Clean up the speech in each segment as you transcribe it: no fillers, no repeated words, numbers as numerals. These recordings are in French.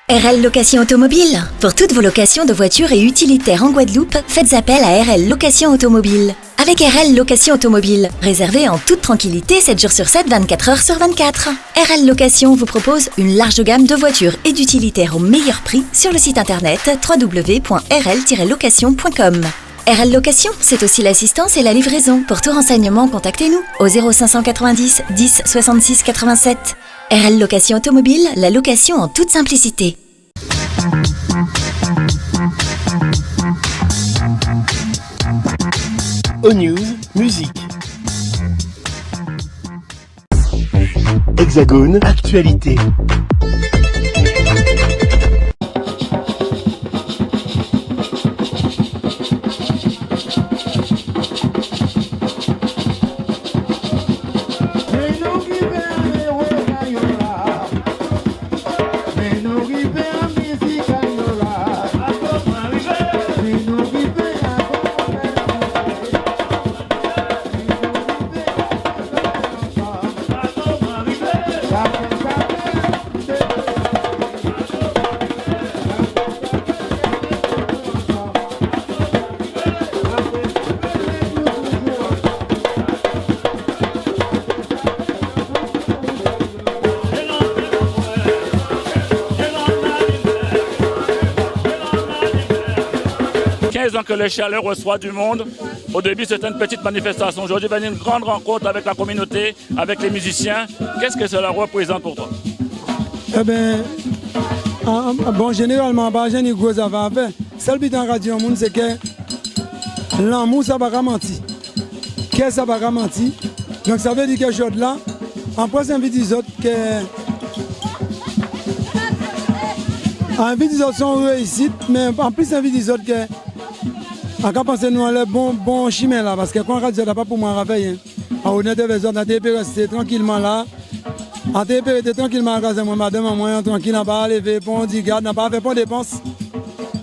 RL Location Automobile. Pour toutes vos locations de voitures et utilitaires en Guadeloupe, faites appel à RL Location Automobile. Avec RL Location Automobile, réservez en toute tranquillité 7 jours sur 7, 24 heures sur 24. RL Location vous propose une large gamme de voitures et d'utilitaires au meilleur prix sur le site internet www.rl-location.com. RL Location, c'est aussi l'assistance et la livraison. Pour tout renseignement, contactez-nous au 0590 10 66 87. RL Location Automobile, la location en toute simplicité. O-News, musique. Hexagone, actualité. Que le Chalet reçoit du monde. Au début, c'était une petite manifestation. Aujourd'hui, il va y avoir une grande rencontre avec la communauté, avec les musiciens. Qu'est-ce que cela représente pour toi? Eh bien, bon, généralement, j'ai une grosse affaire à faire. Seul but en radio, c'est que l'amour, ça va ralentir. Qu'est-ce que ça va ralentir? Donc, ça veut dire que chose là, en plus, invite les autres que. Invite les autres sont réussites, mais en plus, invite les autres que. On va penser nous le bon chemin là, parce que quand on radio n'a pas pour moi réveiller. On est resté tranquillement là. On était tranquillement à casa, moi, madame, moi, tranquille, n'a pas levé, on dit, garde, n'a pas fait pour dépense.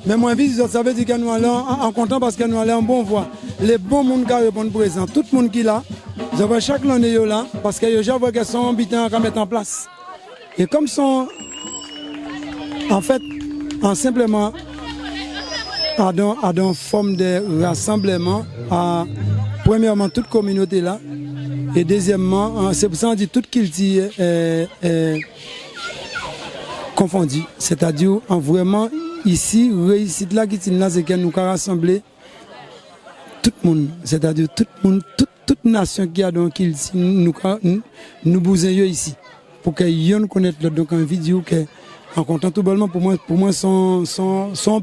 Mais moi, ça veut dire que nous allons en content parce que nous allons en bonne voie. Les bons monde qui répondent présent, tout le monde qui est là, je vois chaque l'année là, parce que je vois qu'ils sont habitants à mettre en place. Et comme sont, en fait, en simplement, à une forme de rassemblement, à premièrement toute communauté là, et deuxièmement, c'est pour ça qu'on dit toute culture est confondue. C'est-à-dire, en vraiment, ici, réussite là, qui c'est que nous avons rassemblé tout le monde, c'est-à-dire tout le monde, toute nation qui a donc nous bousons ici, pour qu'ils nous connaissent donc en vidéo, en comptant tout bonnement, pour moi, sont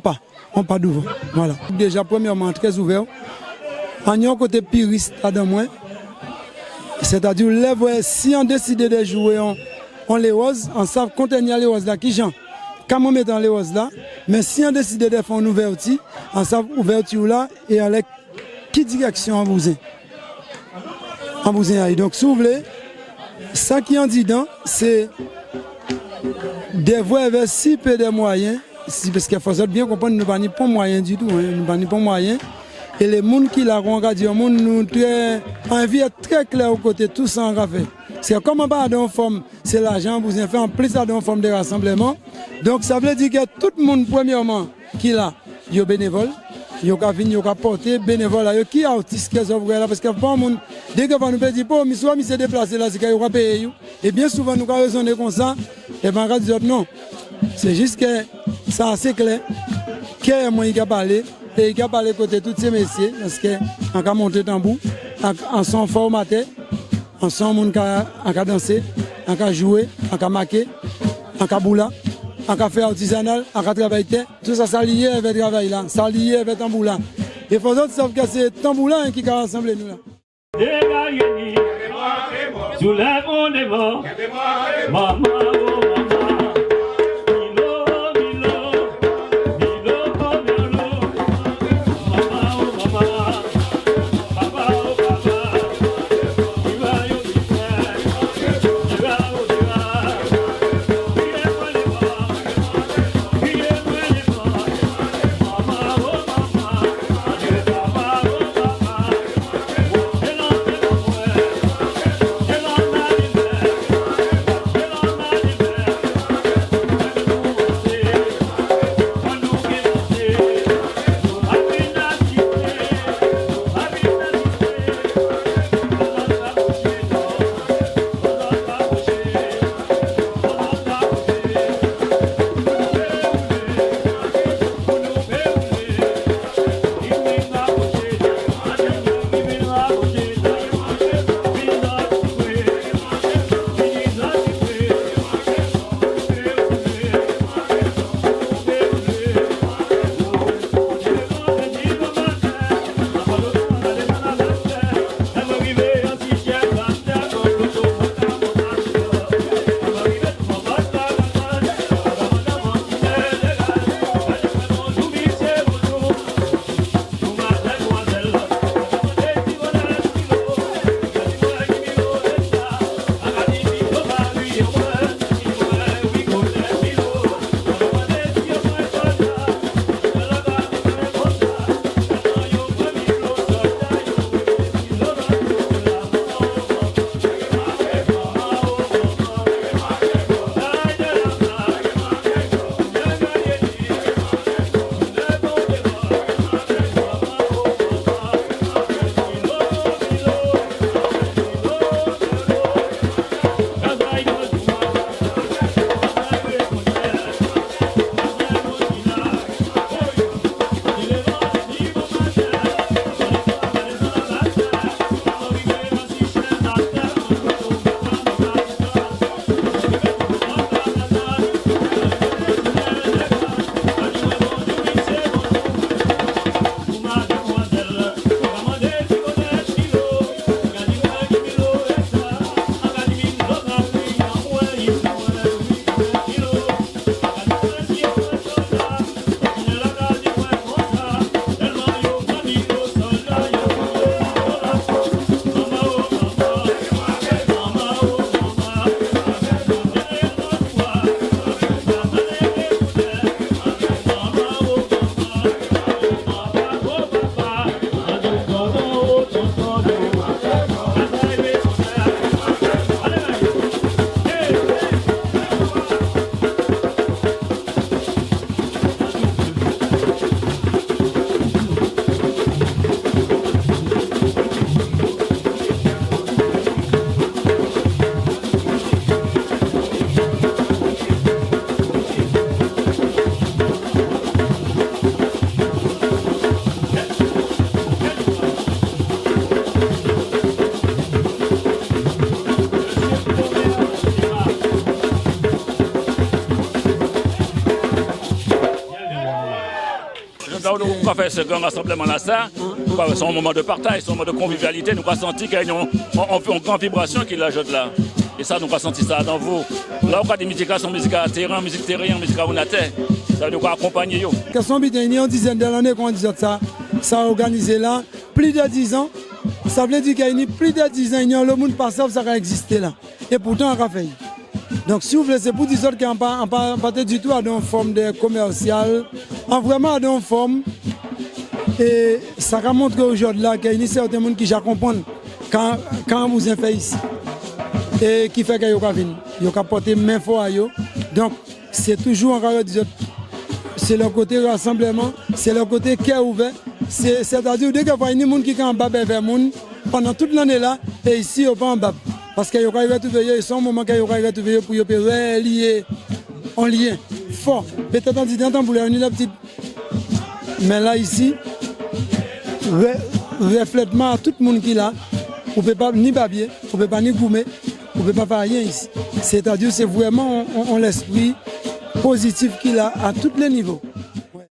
pas. On pas d'ouvre. Voilà. Déjà, premièrement, très ouvert. En y a un côté puriste là-dedans, c'est-à-dire, si on décide de jouer en les roses, on sait contenir les roses là, qui j'en, quand on met dans les roses là, mais si on décide de faire une ouverture, on sait ouverture là, et avec qui direction on vous est. On vous est. Donc, si vous voulez, ça qui en dit dans, c'est de voir avec si peu de moyens. Parce qu'il faut bien comprendre, nous n'avons pas de moyens du tout. Nous n'avons pas de moyens. Et les gens qui l'ont regardé, nous avons envie très clair au côté, tout ça en fait. C'est comme on va dans une forme, c'est l'argent, vous avez fait en plus dans une forme de rassemblement. Donc ça veut dire que tout le monde, premièrement, qui là, il est bénévole. Il y a venir, il y a porter bénévole, qui est autiste, qui est là, parce que dès que vous nous dire, mais soit il s'est déplacé là, c'est qu'il va payer. Et bien souvent, nous avons raisonné comme ça, et bien on va dire non. C'est juste que ça c'est clair, qu'il y a parlé, et il y a parlé côté tous ces messieurs, parce qu'on a monté tambour, en son formaté, en son monde qui a dansé, qui a joué, qui a marqué, qui a boula. En café artisanal, en travail, tout ça, ça lié avec le travail là, ça lié avec le tambour là. Et il faut que savent que c'est le tambour là qui a rassemblé nous là. Pourquoi faire ce grand rassemblement là ça? C'est un moment de partage, c'est un moment de convivialité. Nous avons senti qu'il y a une grande vibration qui l'ajoute là. Et ça, nous avons senti ça dans vous. Là, on a des musiques sont musiques à terrain, musique terrienne, musique à Ounaté. Ça veut nous accompagner. Question bidénie, en dizaine d'années qu'on disait ça a organisé là, plus de 10 ans. Ça veut dire qu'il y a plus de 10 ans, le monde pas ça a existé là. Et pourtant, on a fait. Donc, si vous voulez, c'est pour dire qu'il n'y a pas du tout à une forme de commercial, vraiment à une forme. Et ça montre qu'aujourd'hui, qu'il y a certains gens qui comprennent quand vous êtes fait ici. Et qui fait qu'ils viennent. Ils ont porté main fort à eux. Donc, c'est toujours encore c'est le côté rassemblement, c'est le côté cœur ouvert. C'est-à-dire dès qu'il y a des gens qui sont en bas vers monde, pendant toute l'année là, et ici, ils ne sont pas en bas. Parce qu'ils ont retrouvé, ils sont au moment qu'ils ont retrouvé pour lier en lien fort. Peut-être en disant pour les unir la petite. Mais là, ici, reflètement à tout le monde qui est là, on ne peut pas ni babier, on ne peut pas ni goumer, on ne peut pas faire rien ici. C'est-à-dire c'est vraiment l'esprit positif qu'il a à tous les niveaux. Ouais.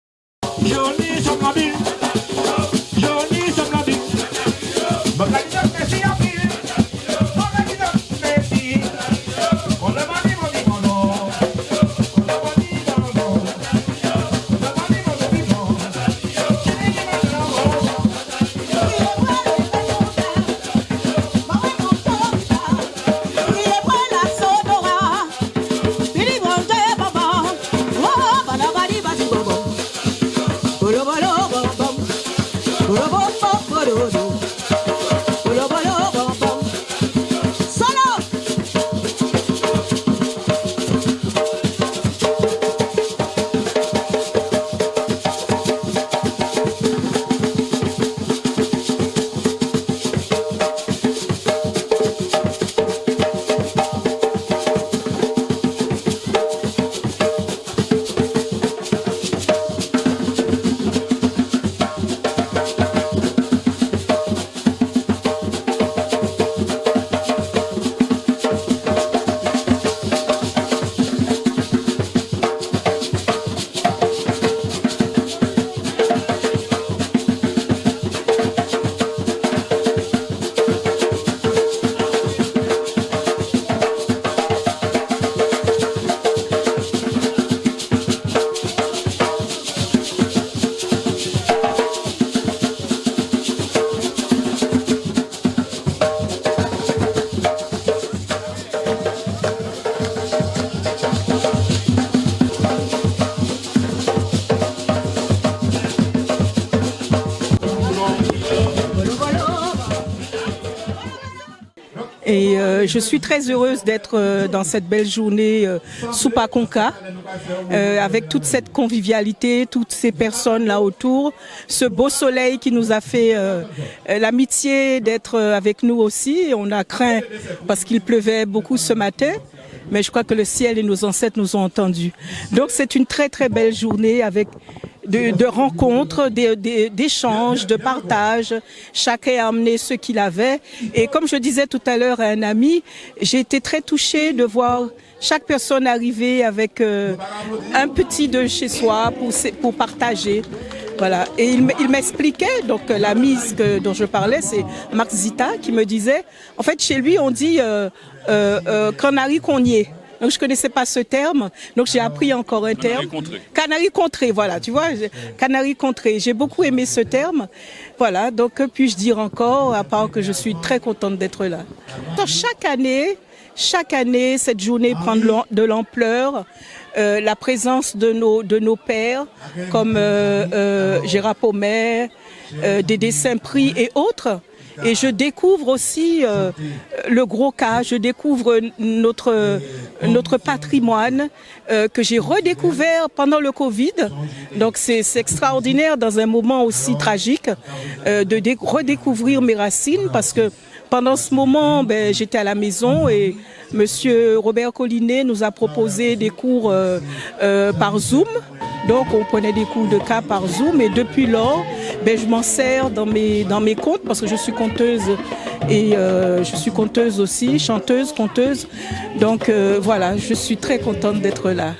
Et je suis très heureuse d'être dans cette belle journée Soupa Konka, avec toute cette convivialité, toutes ces personnes là autour, ce beau soleil qui nous a fait l'amitié d'être avec nous aussi. On a craint parce qu'il pleuvait beaucoup ce matin, mais je crois que le ciel et nos ancêtres nous ont entendus. Donc c'est une très très belle journée avec de rencontres, d'échanges, de partage. Chacun a amené ce qu'il avait. Et comme je disais tout à l'heure à un ami, j'ai été très touchée de voir chaque personne arriver avec un petit de chez soi pour partager. Voilà. Et il m'expliquait, donc l'ami dont je parlais, c'est Marc Zita, qui me disait, en fait chez lui on dit canari cogné. Donc je connaissais pas ce terme, donc j'ai appris encore un terme. Canari contré, voilà, tu vois, canari contré. J'ai beaucoup aimé ce terme. Voilà, donc que puis-je dire encore, à part que je suis très contente d'être là. Donc, chaque année, cette journée prend de l'ampleur. La présence de nos pères, comme Gérard Paumet, Dédé Saint-Prix et autres. Et je découvre aussi le gros cas, je découvre notre patrimoine que j'ai redécouvert pendant le Covid. Donc c'est extraordinaire dans un moment aussi tragique de redécouvrir mes racines, parce que pendant ce moment, j'étais à la maison et Monsieur Robert Collinet nous a proposé des cours par Zoom. Donc on prenait des cours de cas par Zoom et depuis lors, je m'en sers dans mes contes, parce que je suis conteuse et je suis conteuse aussi, chanteuse, conteuse. Donc voilà, je suis très contente d'être là.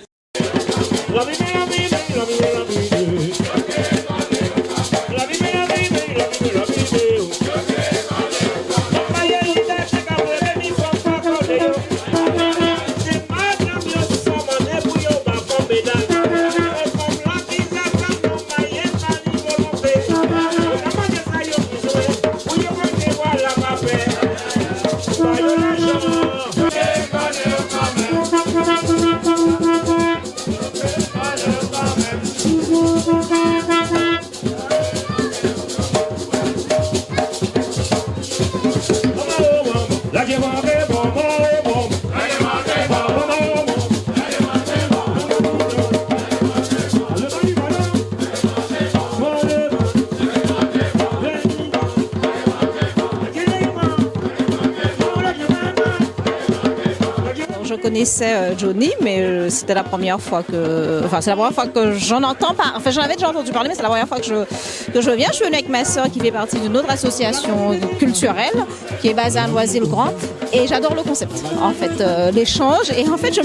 connaissais Johnny, mais c'était la première fois que... Enfin, c'est la première fois que j'en entends parler. Enfin, j'en avais déjà entendu parler, mais c'est la première fois que je viens. Je suis venue avec ma sœur qui fait partie d'une autre association culturelle qui est basée à Noisy-le-Grand. Et j'adore le concept, en fait, l'échange. Et en fait,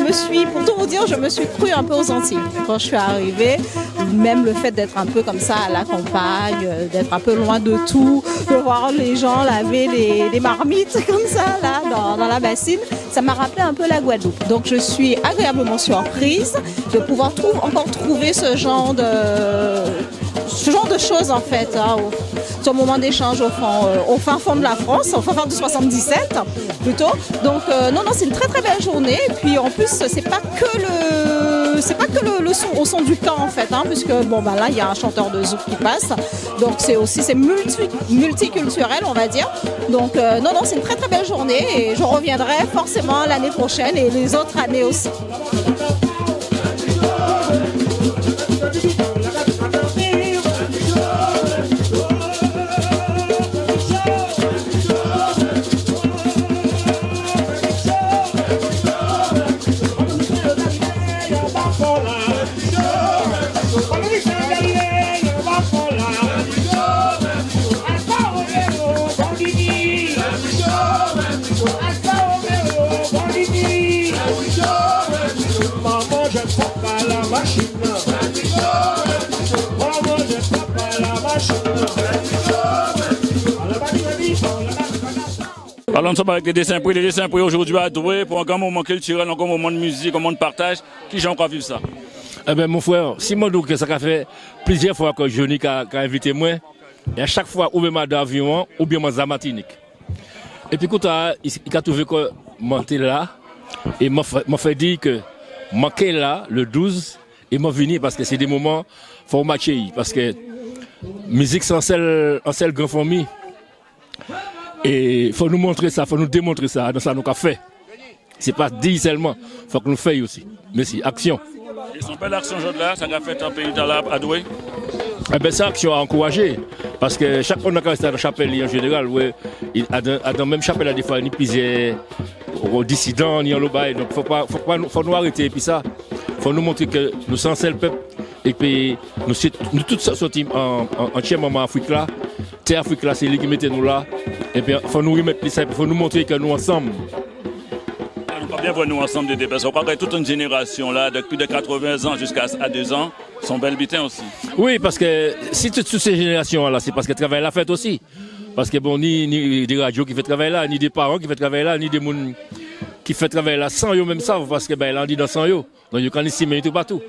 pour tout vous dire, je me suis crue un peu aux Antilles. Quand je suis arrivée, même le fait d'être un peu comme ça à la campagne, d'être un peu loin de tout, de voir les gens laver les marmites comme ça, là, dans la bassine, ça m'a rappelé un peu la Guadeloupe. Donc je suis agréablement surprise de pouvoir encore trouver ce genre de choses en fait, hein, ce moment d'échange au fin fond de la France, au fin fond du 77 plutôt. Donc non, c'est une très très belle journée. Et puis en plus, c'est pas que le son au son du camp en fait, hein, puisque là il y a un chanteur de zouk qui passe. Donc c'est multiculturel on va dire. Donc non, c'est une très très belle journée et je reviendrai forcément l'année prochaine et les autres années aussi. Alors nous sommes avec les dessins prix aujourd'hui à Douai pour un grand moment culturel, un grand moment de musique, un moment de partage. Qui j'ai encore vivre ça? Eh bien mon frère, si moi donc ça a fait plusieurs fois que Johnny a invité moi, et à chaque fois ou même d'avion ou bien à Martinique. Et puis quand il a trouvé que monter là et m'a fait dire que manquer là le 12 et m'a venu parce que c'est des moments faut matcher parce que musique c'est un seul grand famille. Et il faut nous montrer ça, il faut nous démontrer ça, dans ça nous avons fait. C'est pas dit seulement, il faut que nous fassions aussi. Merci, action. Et son belle action aujourd'hui là, ça a fait un pays à Douai? Eh bien, c'est action à encourager. Parce que chaque fois qu'on a resté dans la chapelle en général, dans la même chapelle, à des fois, il pisait aux dissidents, ni en l'obay. Donc, faut nous arrêter. Et puis ça, il faut nous montrer que nous sommes le peuple. Et puis, nous tous sortis en tiers moment Afrique là. Terre Afrique là, c'est lui qui mettait nous là. Et puis, il faut nous remettre ça. Il faut nous montrer que nous ensemble. Nous pas bien voir nous ensemble des personnes. On croit que toute une génération là, de plus de 80 ans jusqu'à 2 ans, sont belles bitins aussi. Oui, parce que si toutes ces générations là, c'est parce qu'elles travaillent la fête aussi. Parce que bon, ni des radios qui font travailler là, ni des parents qui font travailler là, ni des gens qui font travailler là sans eux même savent, parce que ben là on dit dans sans eux. Donc ils connaissent ici tout partout.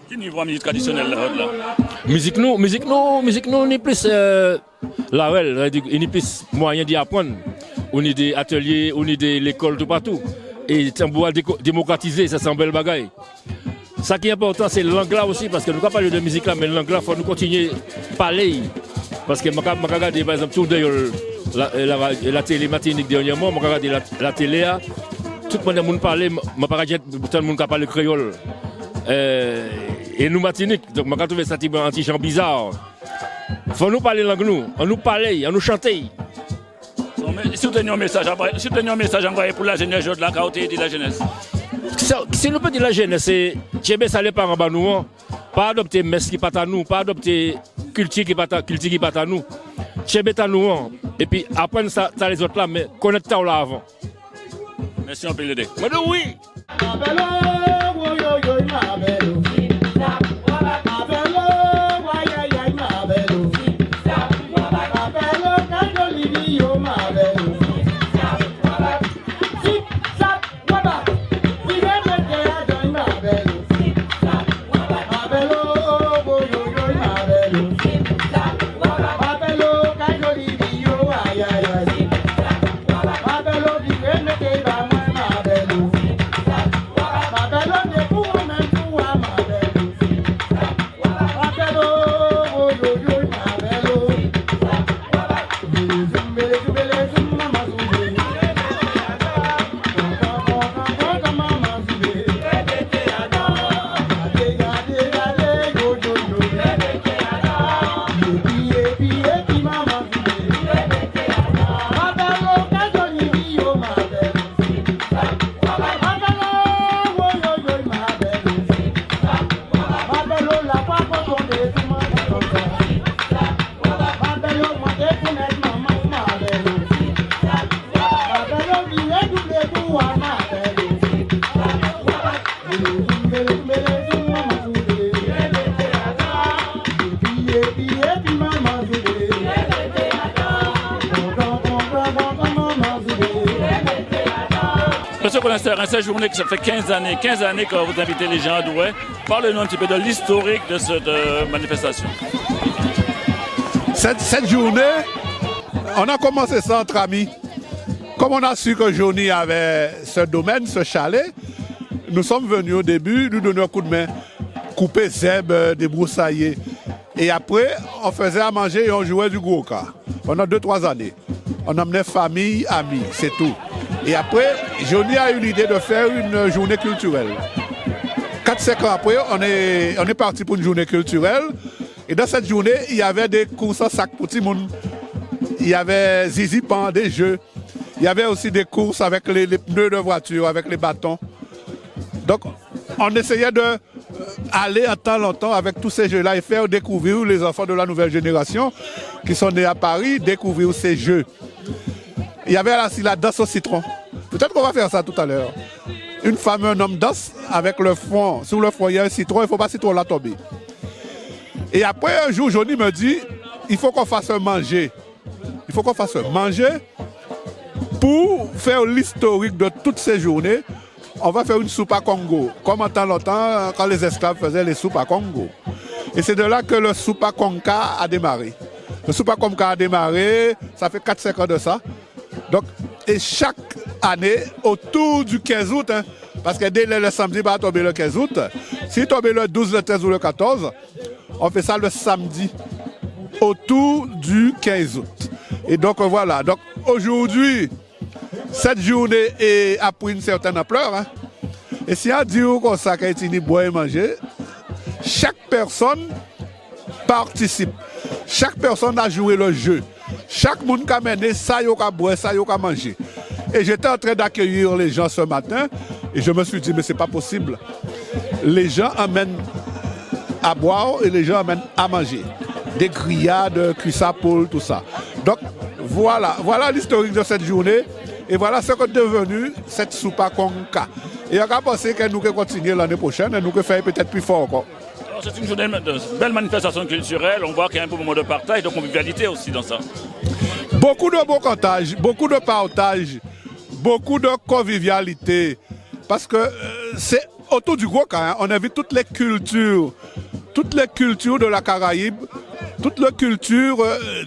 Quel niveau de musique traditionnelle là? Musique nous, on est plus là, on est plus moyen d'y apprendre. On est des ateliers, on est de l'école tout partout. Et on doit démocratiser, ça c'est un bel bagaille. Ça qui est important, c'est le langue là aussi, parce que nous ne pouvons pas parler de musique là, mais le langue là, il faut nous continuer à parler. Parce que je regarde par exemple tout la télé Martinique dernièrement, je regarde la télé, tout le monde parle, je ne pas dire tout le monde parle créole. Et nous Martinique, donc je trouve ça un petit chant bizarre. Il faut nous parler langue nous, on nous parle, on nous chante. Soutenir un message envoyé pour la jeunesse de la Caoté et de la jeunesse. Si nous peut dire la jeunesse, c'est Tchébé ça les parents bah nous, pas adopter messe qui pas à nous, pas adopter culture qui pas à nous. Tchébé à nous et puis apprendre ça les autres là, mais connaître ça là avant. Merci un peu l'aider. Mais oui. Monsieur Colin Serrin, cette journée, ça fait 15 années que vous invitez les gens à Douai. Parlez-nous un petit peu de l'historique de cette manifestation. Cette journée, on a commencé ça entre amis. Comme on a su que Johnny avait ce domaine, ce chalet, nous sommes venus au début, nous donner un coup de main, couper zèbre, débroussailler. Et après, on faisait à manger et on jouait du gwoka pendant 2-3 années. On emmenait famille, amis, c'est tout. Et après, Johnny a eu l'idée de faire une journée culturelle. 4-5 ans après, on est parti pour une journée culturelle. Et dans cette journée, il y avait des courses en sac pour tout le monde. Il y avait zizi-pan, des jeux. Il y avait aussi des courses avec les pneus de voiture, avec les bâtons. Donc, on essayait d'aller en temps longtemps avec tous ces jeux-là et faire découvrir les enfants de la nouvelle génération qui sont nés à Paris, découvrir ces jeux. Il y avait aussi la danse au citron. Peut-être qu'on va faire ça tout à l'heure. Une femme et un homme dansent avec le front. Sur le front, il y a un citron, il ne faut pas que le citron la tombe. Et après, un jour, Johnny me dit, il faut qu'on fasse manger. Il faut qu'on fasse manger pour faire l'historique de toutes ces journées. On va faire une soupe à Congo, comme en temps longtemps, quand les esclaves faisaient les soupes à Congo. Et c'est de là que le soupe à Conca a démarré. Le soupe à Conca a démarré, ça fait 4-5 ans de ça. Donc, et chaque année, autour du 15 août, parce que dès le samedi, va tomber le 15 août, s'il tombe le 12, le 13 ou le 14, on fait ça le samedi, autour du 15 août. Et donc voilà, donc aujourd'hui, cette journée a pris une certaine ampleur. Et si on dit qu'on ça qu'il y a boire et manger, chaque personne participe. Chaque personne a joué le jeu. Chaque monde a mené ça, il a boire, ça, il a manger. Et j'étais en train d'accueillir les gens ce matin et je me suis dit, mais c'est pas possible. Les gens amènent à boire et les gens amènent à manger. Des grillades, cuisses à poule, tout ça. Donc voilà l'historique de cette journée. Et voilà ce qu'est devenu cette soupe à Conca. Et on a pensé que nous continuer l'année prochaine et nous faire peut-être plus fort encore. C'est une journée de belle manifestation culturelle. On voit qu'il y a un beau moment de partage, de convivialité aussi dans ça. Beaucoup de beaux partages, beaucoup de partage, beaucoup de convivialité. Parce que c'est autour du Gwoka, on invite toutes les cultures de la Caraïbe, toute la culture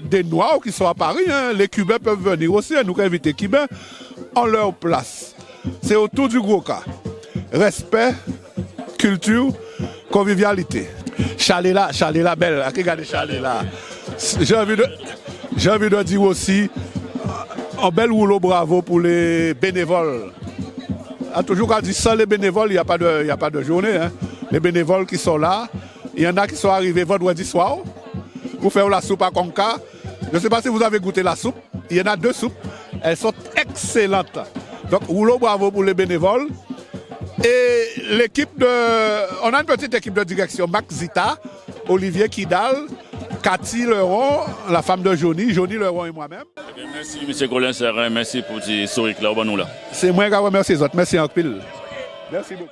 des Noirs qui sont à Paris. Les Cubains peuvent venir aussi, nous inviter les Cubains en leur place. C'est autour du Gwoka. Respect, culture, convivialité. Chalet là, belle. Regardez chalet là. J'ai envie de dire aussi un bel rouleau bravo pour les bénévoles. A toujours qu'à dire sans les bénévoles, il n'y a pas de journée. Les bénévoles qui sont là, il y en a qui sont arrivés vendredi soir pour faire la soupe à Conca. Je ne sais pas si vous avez goûté la soupe. Il y en a 2 soupes. Elles sont excellentes. Donc, rouleau bravo pour les bénévoles. Et on a une petite équipe de direction. Max Zita, Olivier Kidal, Cathy Leron, la femme de Johnny Leron et moi-même. Merci, M. Colin Serrin. Merci pour ce historique là. C'est moi qui remercie les autres. Merci en pile. Merci beaucoup.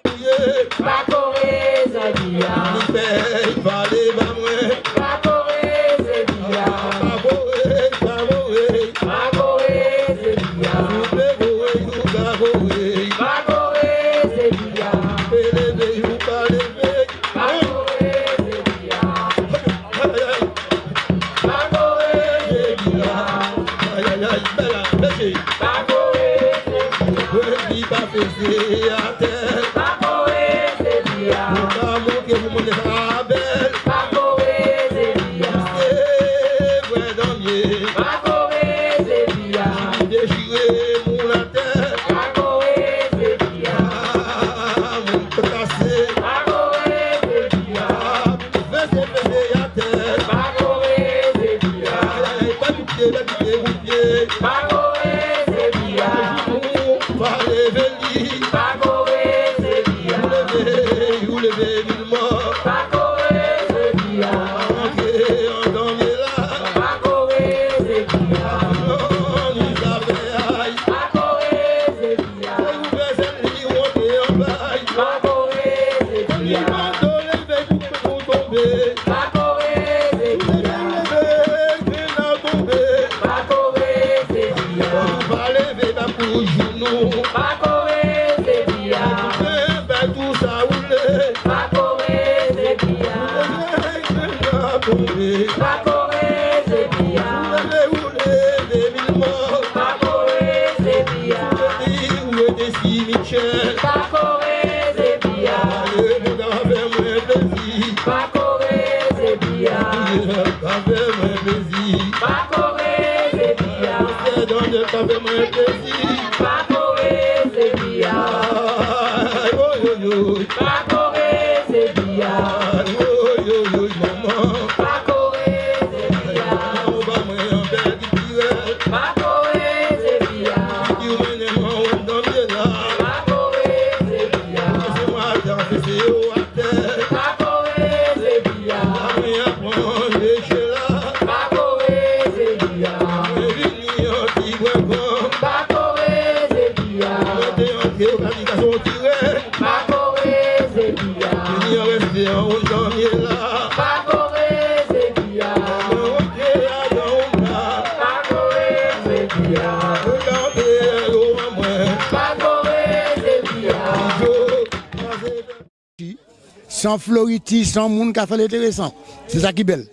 Sans Floriti, sans monde qui a fait l'intéressant. C'est ça qui est belle.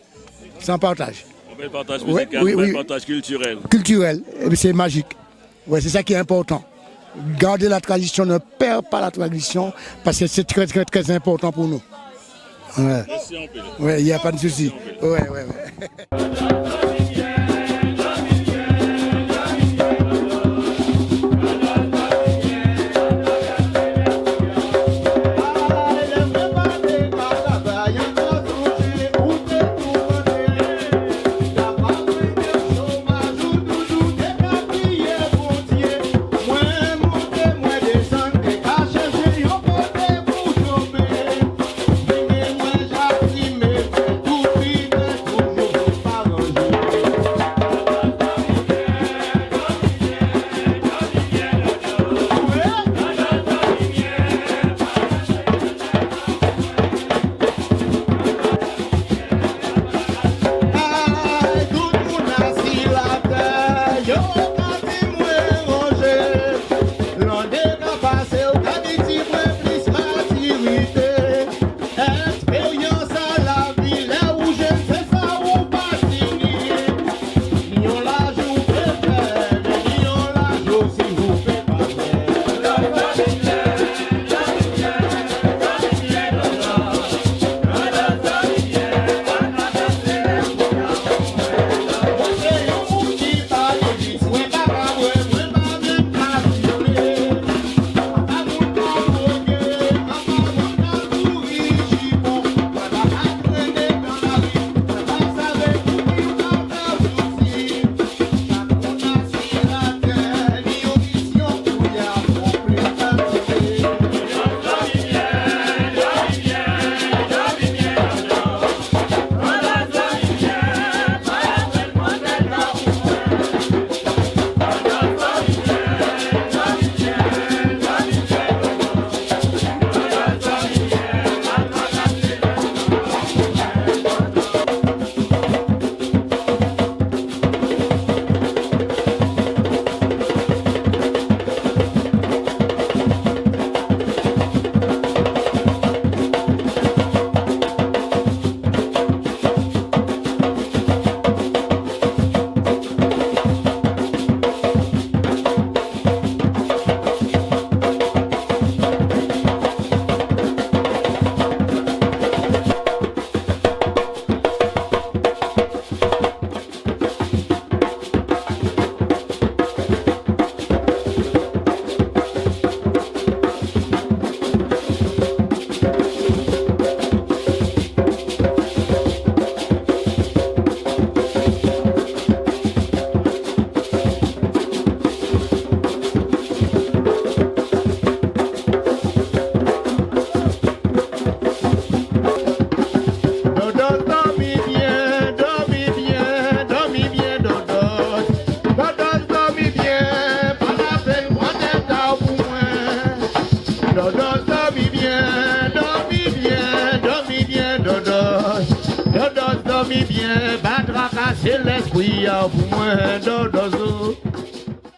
Sans partage. Un bel partage musical, un bel partage culturel. Culturel, c'est magique. Ouais, c'est ça qui est important. Garder la tradition, ne perd pas la tradition, parce que c'est très, très, très important pour nous. Ouais. Ouais, il n'y a pas de souci. Ouais.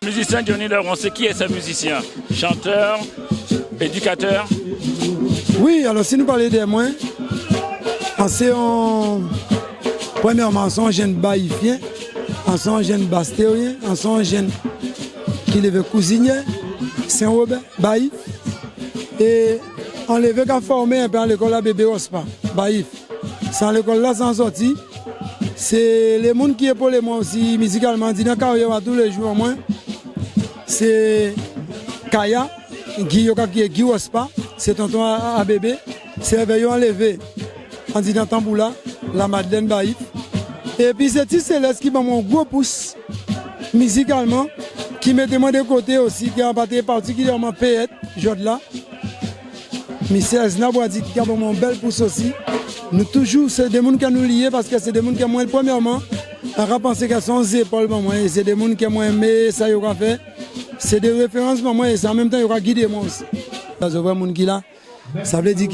Musicien Johnny Laurent, c'est qui est ce musicien? Chanteur, éducateur? Oui, alors si nous parlons des moins, premièrement, on jeune baïfien, on jeune bastérien, on jeune qui lève cousinien, Saint-Robert, baïf, et on lève qu'à former un peu à l'école à bébé Ospa, baïf. Sans l'école là, sans sortir, c'est les gens qui épaulent moi aussi musicalement, dit dans la carrière tous les jours au moins. C'est Kaya, Guy Ospa, c'est tonton à bébé, c'est Veillon Enlevé, on dit dans Tamboula, la Madeleine Baïf. Et puis c'est Tis Céleste qui m'a mon gros pouce musicalement, qui mettait moi de côté aussi, qui a parti particulièrement Payette, Jodla. Michel Aznabouadi qui a mon bel pouce aussi. Nous toujours, c'est des gens qui nous lient parce que c'est des gens qui moi premièrement, on va penser qu'elles sont épaules pour moi, et c'est des gens qui m'ont aimé, ça y a fait. C'est des références pour moi et en même temps, il y aura guidé moi aussi. Je vois les gens qui là, ça veut dire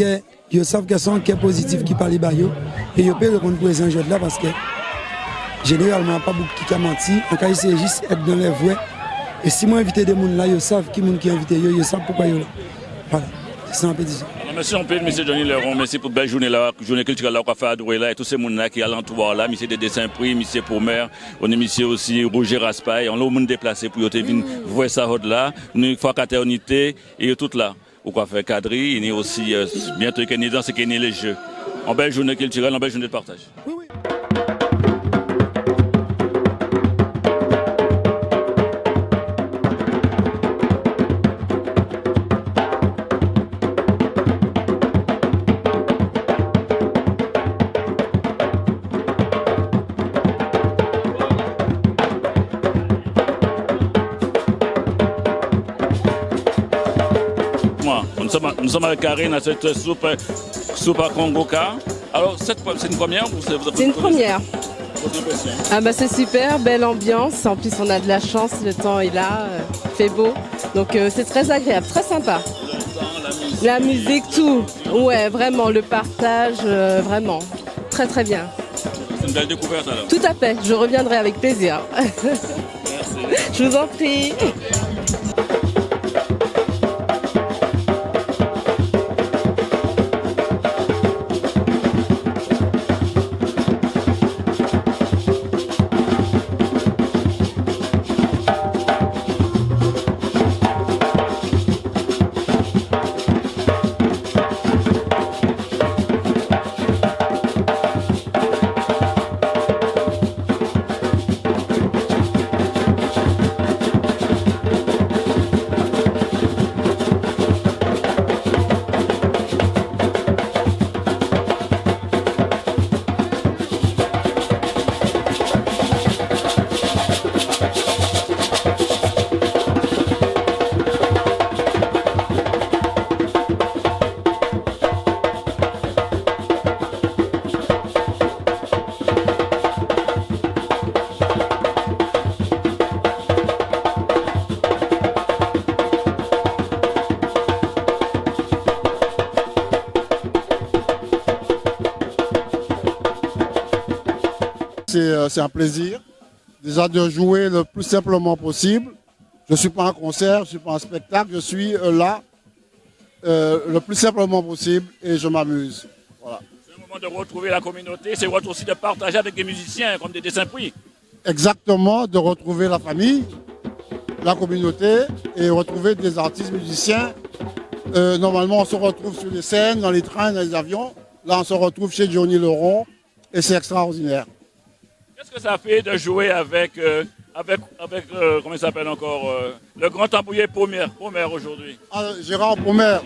qu'ils savent qu'elles sont positifs qui parlent de et ils peuvent répondre pour les enjeux là parce que généralement, pas beaucoup qui ont menti. En cas, c'est juste être dans les vrais. Et si moi invite des gens là, ils savent qui est invité, ils savent pourquoi ils sont là. Voilà, c'est ça un peu dit. Merci un peu, M. Johnny Leron, merci pour la belle journée là, journée culturelle là, qu'on a fait adorer là, et tous ces gens là qui sont alentour là, monsieur des dessins pris, monsieur Paumer, on est monsieur aussi Roger Raspail, on a monde déplacé pour venir voir ça là, une fois fraternité et tout là. On va faire cadrer, il y a aussi bientôt qu'il y a dans ce qu'il y a les jeux. En belle journée culturelle, en belle journée de partage. Oui, oui. Nous sommes avec Karine à cette soupe à Kongoka. Alors, c'est une première ou c'est une première. Ah bah c'est super, belle ambiance. En plus, on a de la chance, le temps est là, fait beau. Donc c'est très agréable, très sympa. La musique, tout. Ouais, vraiment, le partage, vraiment. Très très bien. C'est une belle découverte alors. Tout à fait, je reviendrai avec plaisir. Merci. Je vous en prie. C'est un plaisir déjà de jouer le plus simplement possible. Je ne suis pas en concert, je ne suis pas en spectacle, je suis là le plus simplement possible et je m'amuse. Voilà. C'est le moment de retrouver la communauté, c'est aussi de partager avec des musiciens comme des dessins pris. Exactement, de retrouver la famille, la communauté et retrouver des artistes musiciens. Normalement, on se retrouve sur les scènes, dans les trains, dans les avions. Là, on se retrouve chez Johnny Leron et c'est extraordinaire. Qu'est-ce que ça fait de jouer avec comment il s'appelle encore, le grand tambouiller Paumer aujourd'hui? Gérard Paumer,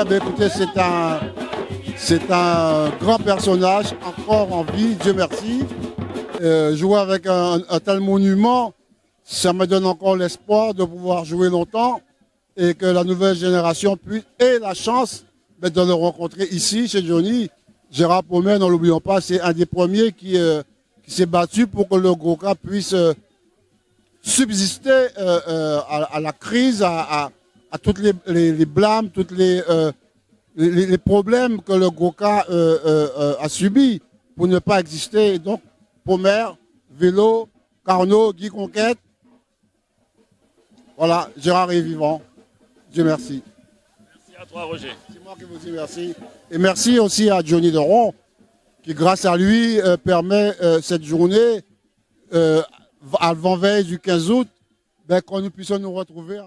ben écoutez, c'est un grand personnage, encore en vie, Dieu merci. Jouer avec un tel monument, ça me donne encore l'espoir de pouvoir jouer longtemps et que la nouvelle génération puisse ait la chance de le rencontrer ici, chez Johnny. Gérard Paumer, ne l'oublions pas, c'est un des premiers qui s'est battu pour que le Goka puisse subsister à la crise, à tous les blâmes, tous les problèmes que le Goka a subis pour ne pas exister. Et donc, Paumer, Vélo, Carnot, Guy Conquête, voilà, Gérard est vivant. Dieu merci. Merci à toi, Roger. C'est moi qui vous dis merci. Et merci aussi à Johnny Leron, qui grâce à lui permet cette journée, avant-veille du 15 août, que nous puissions nous retrouver.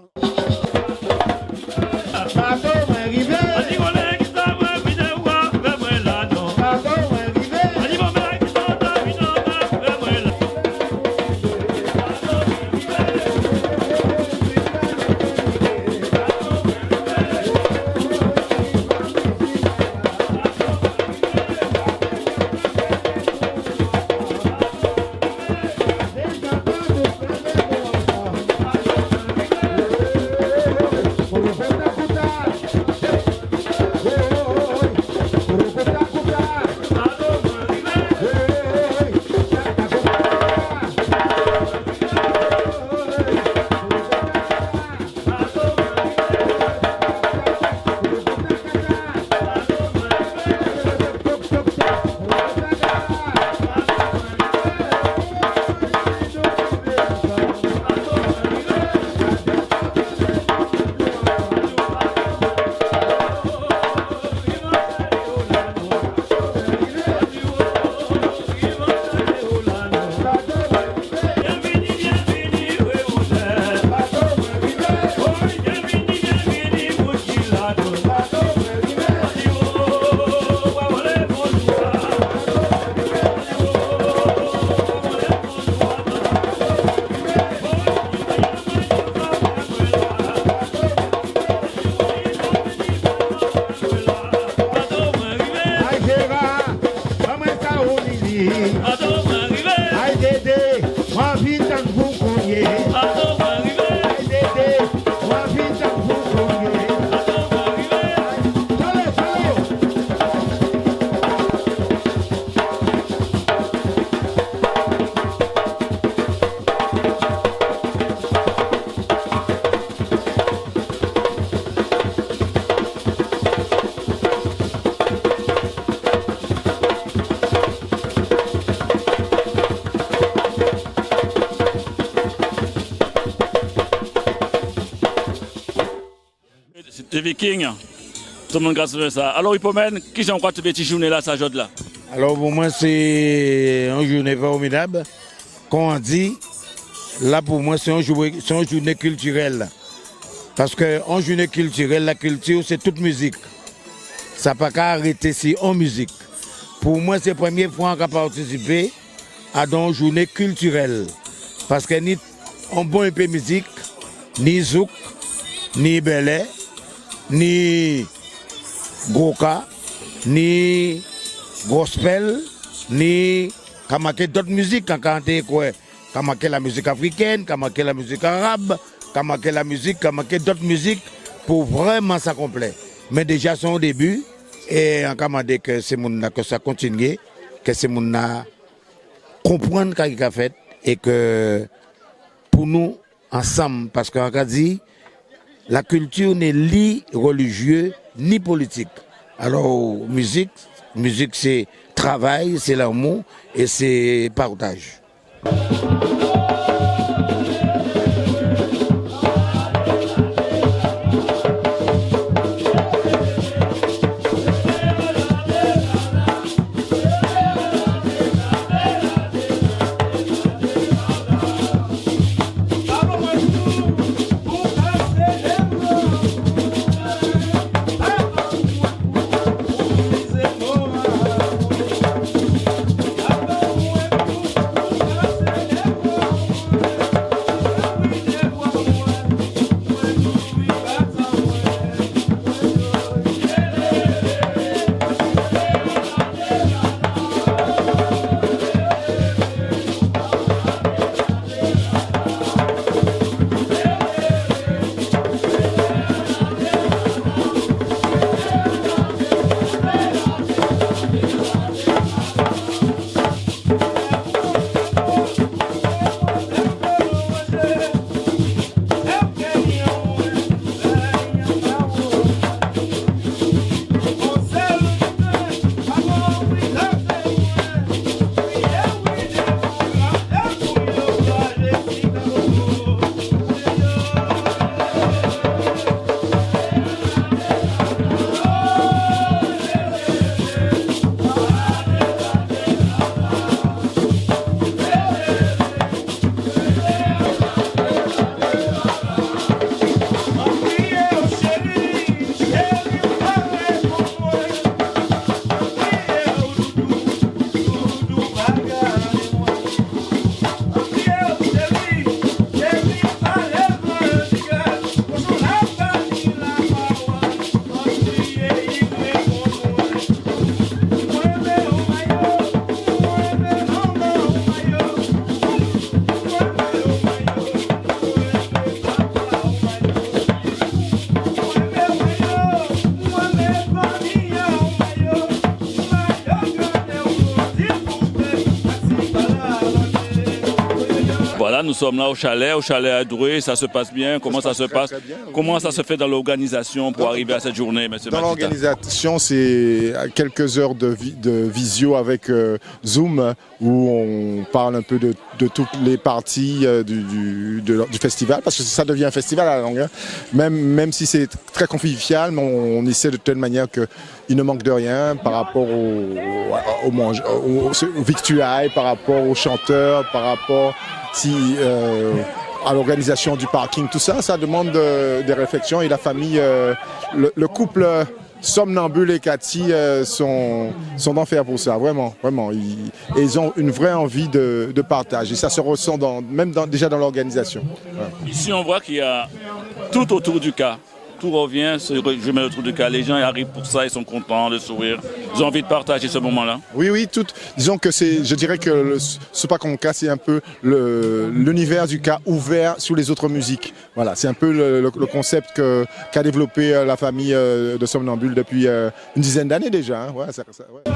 des Vikings. Tout le monde grâce à ça. Alors, Hippomène, qui j'en crois que tu veux cette journée là, ça journée là? Alors pour moi c'est une journée formidable. Comme on dit, là pour moi c'est une journée culturelle. Parce qu'en journée culturelle, la culture c'est toute musique. Ça n'a pas qu'à arrêter si en musique. Pour moi c'est la première fois qu'on a participé à une journée culturelle. Parce que ni un bon peu musique, ni zouk, ni belé, ni goka, ni gospel, ni d'autres musiques, la musique africaine, la musique arabe, la musique, d'autres musiques pour vraiment ça complet. Mais déjà c'est au début et on a dit que c'est que ça continue, que c'est comprendre ce qu'il a fait et que pour nous ensemble, parce qu'on a dit la culture n'est ni religieuse ni politique. Alors musique c'est travail, c'est l'amour et c'est partage. Voilà, nous sommes là au chalet à Droué, ça se passe bien, comment ça se passe? Comment ça se fait dans l'organisation pour arriver à cette journée, monsieur Dans Matita? l'organisation, c'est quelques heures de visio avec Zoom où on parle un peu de toutes les parties du festival, parce que ça devient un festival à la longue. Même si c'est très convivial, mais on essaie de telle manière qu'il ne manque de rien par rapport aux victuailles, par rapport aux chanteurs, par rapport à l'organisation du parking, tout ça, ça demande des réflexions et la famille, le couple Somnambule et Cathy sont d'enfer pour ça, vraiment. Ils ont une vraie envie de partage et ça se ressent déjà dans l'organisation. Voilà. Ici, on voit qu'il y a tout autour du cas. Tout revient, je mets autour du cas. Les gens arrivent pour ça, ils sont contents de sourire. Ils ont envie de partager ce moment-là. Oui, disons que je dirais que le Sopa Conca, c'est un peu l'univers du cas ouvert sur les autres musiques. Voilà, c'est un peu le concept qu'a développé la famille de Somnambule depuis une dizaine d'années déjà. Hein. Ouais, ouais.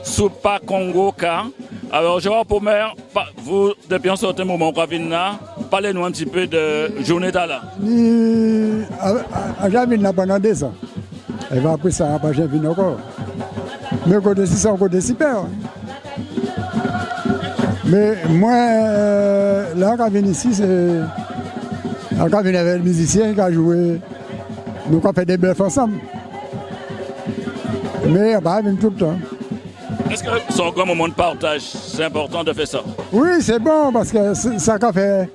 Soupa Congo K. Alors, Gérard Pommer, vous, depuis un certain moment, parlez-nous un petit peu de journée d'Allah. J'avais pendant 2 ans. Et après ça, j'ai venu encore. Mais côté c'est un côté super. Mais moi, là, quand je viens ici, c'est. Quand je viens avec les musiciens qui ont joué, nous avons fait des bluffs ensemble. Mais on vient tout le temps. Est-ce que c'est un grand moment de partage? C'est important de faire ça? Oui, c'est bon parce que ça qu'a fait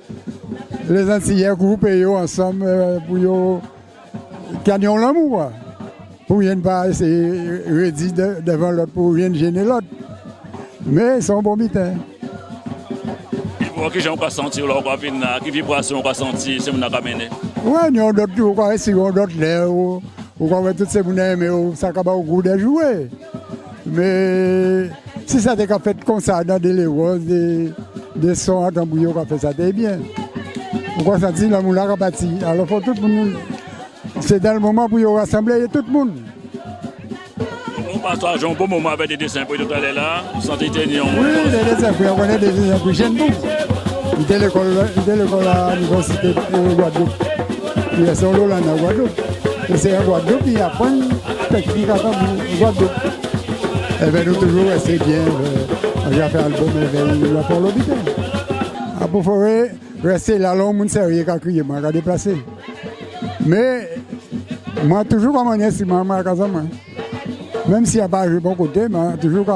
les Antillais groupés ensemble pour qu'ils aient l'amour. Pour ne pas essayer de redire devant l'autre, pour ne gêner l'autre. Mais ils sont bons mitins. Qui j'en pas sentir là, qui vibration on va sentir, c'est mon ramené. Ouais, nous on d'autres jours, si on d'autres là, ou on va tous ces monnaies, mais ça va au goût de jouer. Mais si ça t'est fait comme ça dans des léos, des sons à tambouillon, qu'on fait ça t'est bien. Pourquoi ça dit la moula bâti? Alors faut tout le monde. C'est dans le moment pour y rassembler tout le monde. On partage un bon moment avec des dessins pour tout aller là, santé tenir. Oui, des dessins, on connaît des dessins pour j'aime beaucoup. Dès l'école à l'université de Guadeloupe. Il y a son lot là dans Guadeloupe. Et c'est à Guadeloupe, il apprend technique à Guadeloupe. Et bien nous toujours rester bien. On a fait un album avec la Port l'hôpital. À Beauforêt, rester là, l'homme, on ne sait rien qu'à crier, on a déplacé. Mais moi, toujours comme on est sur ma Casamance. Même s'il n'y a pas de bon côté, mais toujours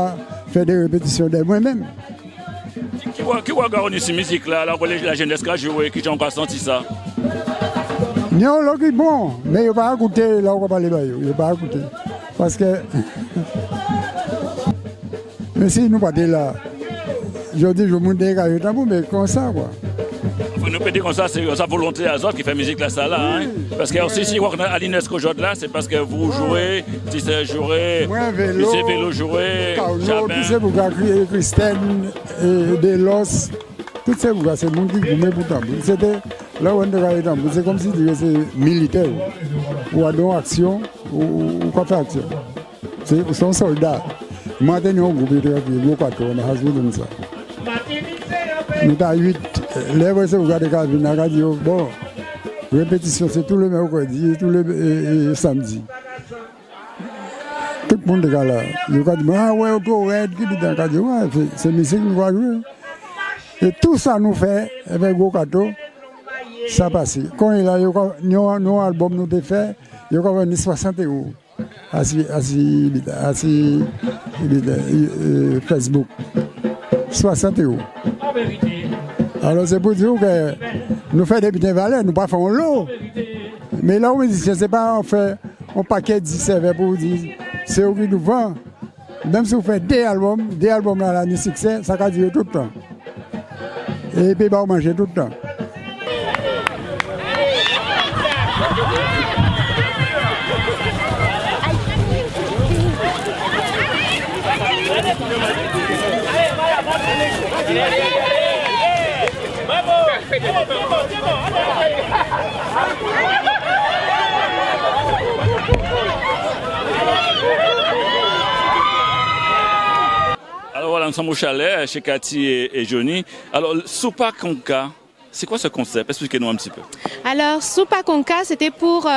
faire des répétitions de moi-même. Qui va garder cette musique-là, la jeunesse qui a joué, qui ont senti ça? Non, là, c'est bon, mais il ne va pas écouter, là, on va parler, il ne va pas écouter. Parce que, mais si nous partons là, je dis, je monte des gars, mais comme ça, quoi. Vous nous pouvez dire comme ça, c'est sa volonté à qui fait musique là, ça là. Hein? Parce que si on a à l'UNESCO aujourd'hui là, c'est parce que vous jouez, si c'est jouer, si vélo jouer, tous ces bougas, Christine, Delos, tous ces bougas, c'est le monde qui gourmet pour tambour. C'était là où on est tambour, c'est comme si c'était militaire, ou à don action, ou quoi faire action. C'est son soldat. Maintenant, on groupe de beaucoup on a besoin de ça. Nous avons 8. Les voix, vous regardez la radio. Bon, répétition, c'est tout le mercredi et tout le samedi. Tout le monde est là. Ils vont dire, ah ouais, qui dit dans la radio, c'est musique que nous allons jouer. Et tout ça nous fait, avec gros cadeau, ça passe. Quand il a nos albums nous ont fait, il y a 60 € à Facebook. 60 €. Alors c'est pour dire que nous faisons des petits valeurs, nous ne faisons pas l'eau. Mais là, on dit, je ne sais pas, on fait un paquet de 10 pour dire, c'est eux qui nous vendent. Même si on fait des albums là, l'année succès, ça va durer tout le temps. Et puis, on mange tout le temps. Alors voilà, nous sommes au chalet chez Cathy et Johnny. Alors, Soupa Conca, c'est quoi ce concept? Expliquez-nous un petit peu. Alors, Soupa Conca, c'était pour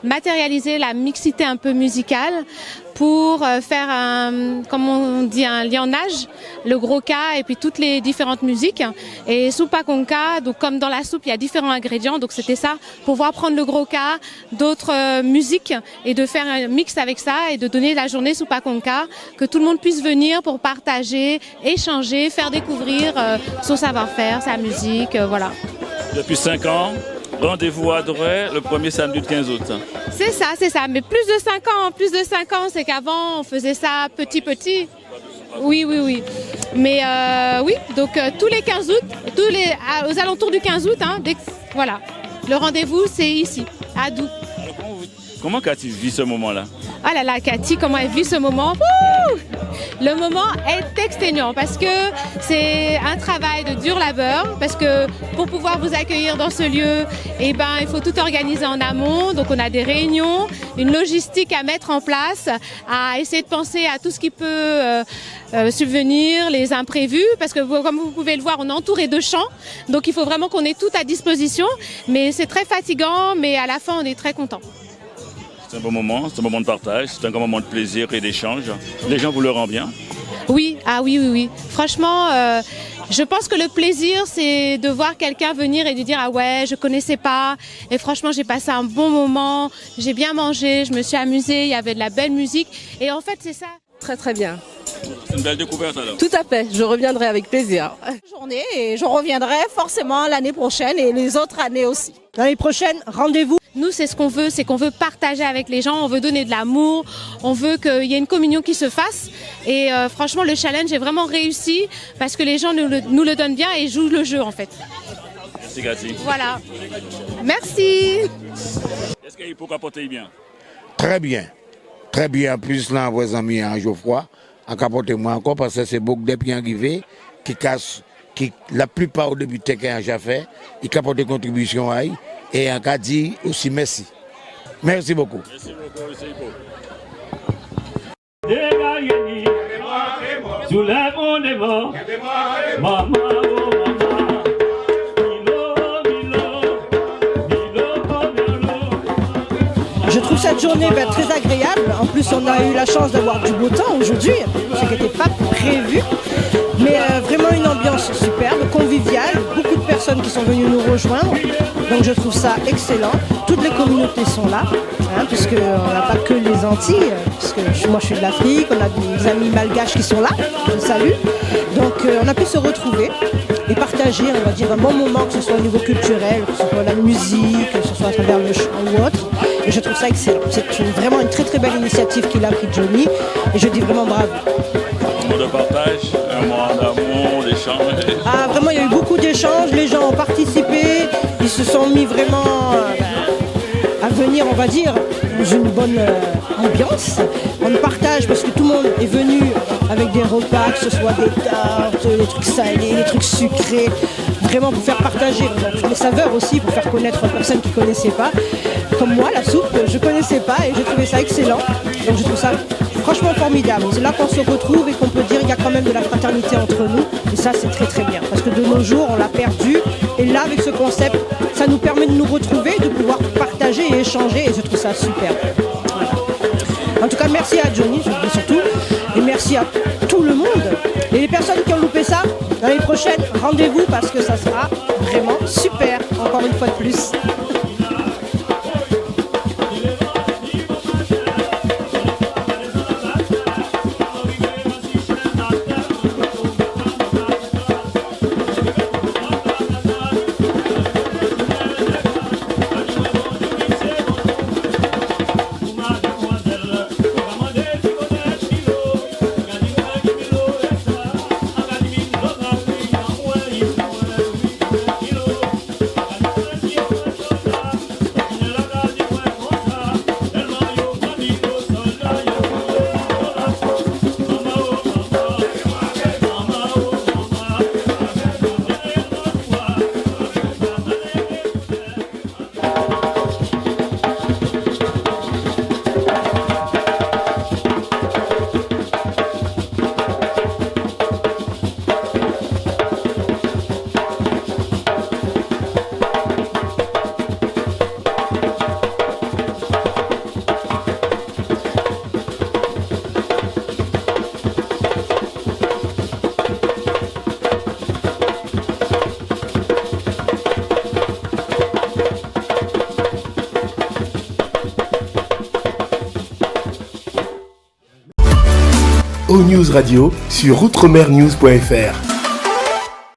matérialiser la mixité un peu musicale, pour faire comme on dit, un lionnage, le gros K et puis toutes les différentes musiques. Et Soupa Conca, donc comme dans la soupe, il y a différents ingrédients, donc c'était ça, pour pouvoir prendre le gros K, d'autres musiques et de faire un mix avec ça et de donner la journée Soupa Conca, que tout le monde puisse venir pour partager, échanger, faire découvrir son savoir-faire, sa musique, voilà. Depuis 5 ans, rendez-vous à Doré le premier samedi du 15 août. C'est ça, mais plus de 5 ans, c'est qu'avant on faisait ça petit. Oui. Mais oui, donc tous les 15 août, aux alentours du 15 août, hein, voilà. Le rendez-vous c'est ici, à Doux. Comment Cathy vit ce moment-là? Ah là là, Cathy, comment elle vit ce moment? Ouh, Le moment est exténuant parce que c'est un travail de dur labeur, parce que pour pouvoir vous accueillir dans ce lieu, il faut tout organiser en amont. Donc on a des réunions, une logistique à mettre en place, à essayer de penser à tout ce qui peut subvenir, les imprévus, parce que comme vous pouvez le voir, on est entouré de champs, donc il faut vraiment qu'on ait tout à disposition, mais c'est très fatigant, mais à la fin on est très content. C'est un bon moment, c'est un moment de partage, c'est un grand moment de plaisir et d'échange. Les gens vous le rendent bien? Oui, oui. Franchement, je pense que le plaisir, c'est de voir quelqu'un venir et de dire « Ah ouais, je connaissais pas ». Et franchement, j'ai passé un bon moment, j'ai bien mangé, je me suis amusée, il y avait de la belle musique. Et en fait, c'est ça. Très très bien. C'est une belle découverte alors. Tout à fait, je reviendrai avec plaisir. Journée et je reviendrai forcément l'année prochaine et les autres années aussi. L'année prochaine, rendez-vous. Nous, c'est ce qu'on veut, c'est qu'on veut partager avec les gens, on veut donner de l'amour, on veut qu'il y ait une communion qui se fasse. Et franchement, le challenge est vraiment réussi parce que les gens nous le donnent bien et jouent le jeu en fait. Merci Cathy. Voilà. Merci. Est-ce qu'il faut capoter bien? Très bien. Très bien. Plus là, vos amis à Geoffroy, à capoter moi encore parce que c'est beaucoup de pieds arrivés qui cassent, qui la plupart au début de a déjà fait, ils capotent des contributions à et en cas dit aussi merci. Merci beaucoup. Merci beaucoup. Je trouve cette journée très agréable. En plus, on a eu la chance d'avoir du beau temps aujourd'hui, ce qui n'était pas prévu. Mais vraiment une ambiance superbe, conviviale, beaucoup de personnes qui sont venues nous rejoindre. Donc je trouve ça excellent. Toutes les communautés sont là, puisqu'on n'a pas que les Antilles, puisque moi je suis de l'Afrique, on a des amis malgaches qui sont là, je les salue. Donc on a pu se retrouver et partager, on va dire, un bon moment, que ce soit au niveau culturel, que ce soit la musique, que ce soit à travers le chant ou autre. Et je trouve ça excellent. C'est vraiment une très très belle initiative qu'il a pris Johnny et je dis vraiment bravo. Un moment de partage, un moment d'amour, d'échange. Ah, vraiment, il y a eu beaucoup d'échanges, les gens ont participé, ils se sont mis vraiment à venir, on va dire, dans une bonne ambiance. On partage parce que tout le monde est venu avec des repas, que ce soit des tartes, des trucs salés, des trucs sucrés, vraiment pour faire partager toutes les saveurs aussi, pour faire connaître aux personnes qui ne connaissaient pas. Comme moi, la soupe, je ne connaissais pas et j'ai trouvé ça excellent. Donc je trouve ça franchement formidable. C'est là qu'on se retrouve et qu'on peut dire qu'il y a quand même de la fraternité entre nous. Et ça, c'est très très bien. Parce que de nos jours, on l'a perdu. Et là, avec ce concept, ça nous permet de nous retrouver, de pouvoir partager et échanger. Et je trouve ça super. Voilà. En tout cas, merci à Johnny, je dis surtout. Et merci à tout le monde. Et les personnes qui ont loupé ça, l'année prochaine, rendez-vous parce que ça sera vraiment super. Encore une fois de plus. News Radio sur outremernews.fr.